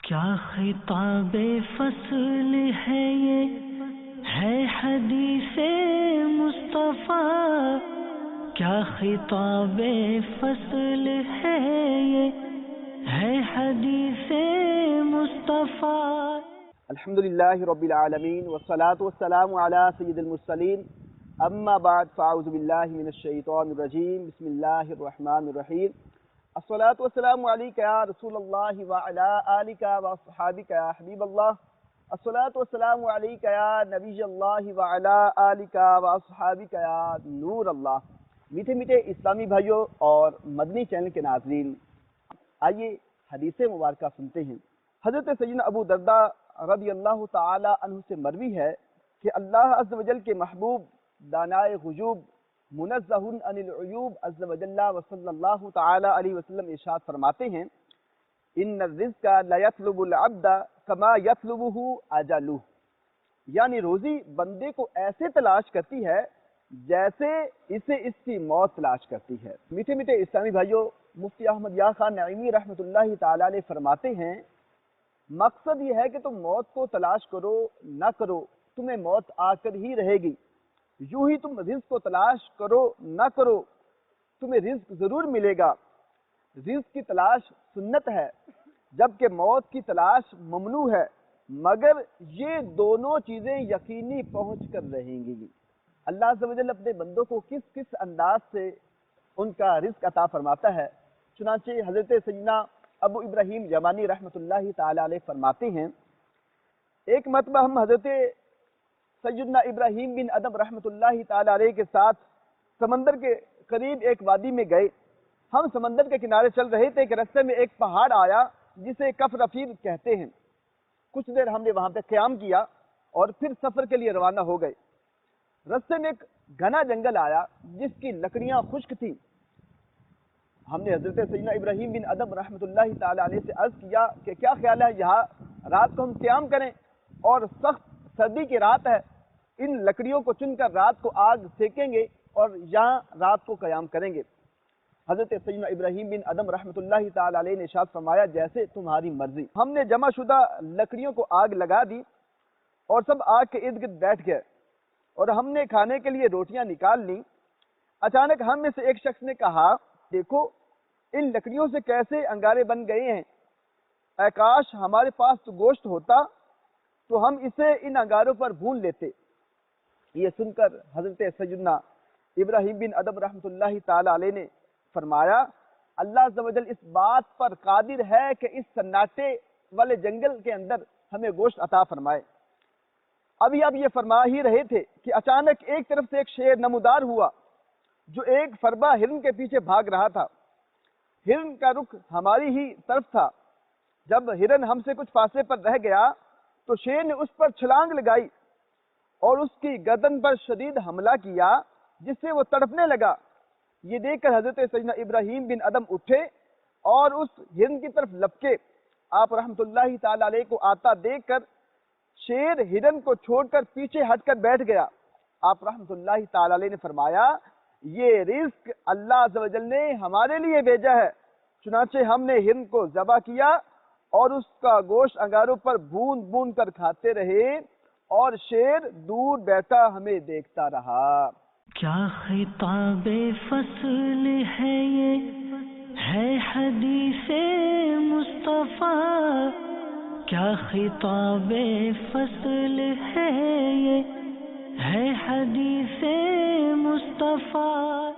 کیا خطاب فصل ہے یہ ہے حدیث مصطفیٰ، کیا خطاب فصل ہے یہ ہے حدیث مصطفیٰ۔ الحمدللہ رب العالمین والصلاة والسلام علی سید المرسلین، اما بعد فاعوذ باللہ من الشیطان الرجیم، بسم اللہ الرحمن الرحیم۔ الصلاة والسلام علیکہ یا رسول اللہ وعلی آلکہ واصحابکہ یا حبیب اللہ، الصلاة والسلام علیکہ یا نبی اللہ وعلی آلکہ واصحابکہ یا نور اللہ۔ میٹھے میٹھے اسلامی بھائیوں اور مدنی چینل کے ناظرین، آئیے حدیث مبارکہ سنتے ہیں۔ حضرت سیدنا ابو درداء رضی اللہ تعالی عنہ سے مروی ہے کہ اللہ عز و جل کے محبوب دانائے غیوب منزہ عن العیوب عز و جل وصلی اللہ تعالی علیہ وسلم ارشاد فرماتے ہیں، ان الرزق لا یطلب العبد کما یطلبہ اجلہ، یعنی روزی بندے کو ایسے تلاش کرتی ہے جیسے اسے اس کی موت تلاش کرتی ہے۔ میٹھے میٹھے اسلامی بھائیوں، مفتی احمد یار خان نعیمی رحمۃ اللہ تعالی علیہ فرماتے ہیں، مقصد یہ ہے کہ تم موت کو تلاش کرو نہ کرو، تمہیں موت آ کر ہی رہے گی۔ یوں ہی تم رزق کو تلاش کرو نہ کرو، تمہیں رزق ضرور ملے گا۔ رزق کی تلاش سنت ہے، جبکہ موت کی تلاش ممنوع ہے، مگر یہ دونوں چیزیں یقینی پہنچ کر رہیں گی۔ اللہ عز و جل اپنے بندوں کو کس کس انداز سے ان کا رزق عطا فرماتا ہے۔ چنانچہ حضرت سیدنا ابو ابراہیم یمانی رحمۃ اللہ تعالی علیہ فرماتے ہیں، ایک مرتبہ ہم حضرت سیدنا ابراہیم بن ادم رحمۃ اللہ تعالی علیہ کے ساتھ سمندر کے قریب ایک وادی میں گئے۔ ہم سمندر کے کنارے چل رہے تھے کہ رستے میں ایک پہاڑ آیا جسے کف رفیر کہتے ہیں۔ کچھ دیر ہم نے وہاں پہ قیام کیا اور پھر سفر کے لیے روانہ ہو گئے۔ رستے میں ایک گھنا جنگل آیا جس کی لکڑیاں خشک تھیں۔ ہم نے حضرت سیدنا ابراہیم بن ادم رحمۃ اللہ تعالی علیہ سے عرض کیا کہ کیا خیال ہے یہاں رات کو ہم قیام کریں، اور سخت سردی کی رات ہے، ان لکڑیوں کو چن کر رات کو آگ سیکیں گے اور یہاں رات کو قیام کریں گے۔ حضرت سیدنا ابراہیم بن ادم رحمۃ اللہ تعالی علیہ نے ارشاد فرمایا، جیسے تمہاری مرضی۔ ہم نے جمع شدہ لکڑیوں کو آگ لگا دی اور سب آگ کے ارد گرد بیٹھ گئے، اور ہم نے کھانے کے لیے روٹیاں نکال لیں۔ اچانک ہم میں سے ایک شخص نے کہا، دیکھو ان لکڑیوں سے کیسے انگارے بن گئے ہیں، اے کاش ہمارے پاس تو گوشت ہوتا تو ہم اسے ان انگاروں پر بھون لیتے۔ یہ سن کر حضرت سیدنا ابراہیم بن ادم رحمۃ اللہ تعالی علیہ نے فرمایا، اللہ عز و جل اس بات پر قادر ہے کہ اس سناٹے والے جنگل کے اندر ہمیں گوشت عطا فرمائے۔ ابھی اب یہ فرما ہی رہے تھے کہ اچانک ایک طرف سے ایک شیر نمودار ہوا جو ایک فربا ہرن کے پیچھے بھاگ رہا تھا۔ ہرن کا رخ ہماری ہی طرف تھا۔ جب ہرن ہم سے کچھ فاصلے پر رہ گیا تو شیر نے اس پر چھلانگ لگائی اور اس کی گردن پر شدید حملہ کیا، جس سے وہ تڑپنے لگا۔ یہ دیکھ کر حضرت سیدنا ابراہیم بن ادم اٹھے اور اس ہرن کی طرف لپکے۔ آپ رحمۃ اللہ تعالی علیہ کو آتا دیکھ کر شیر ہرن کو چھوڑ کر پیچھے ہٹ کر بیٹھ گیا۔ آپ رحمۃ اللہ تعالی علیہ نے فرمایا، یہ رزق اللہ عز و جل نے ہمارے لیے بھیجا ہے۔ چنانچہ ہم نے ہرن کو ذبح کیا اور اس کا گوشت انگاروں پر بھون بھون کر کھاتے رہے، اور شیر دور بیٹھا ہمیں دیکھتا رہا۔ کیا خطاب فصل ہے یہ ہے حدیث مصطفیٰ، کیا خطاب فصل ہے یہ ہے حدیث مصطفیٰ۔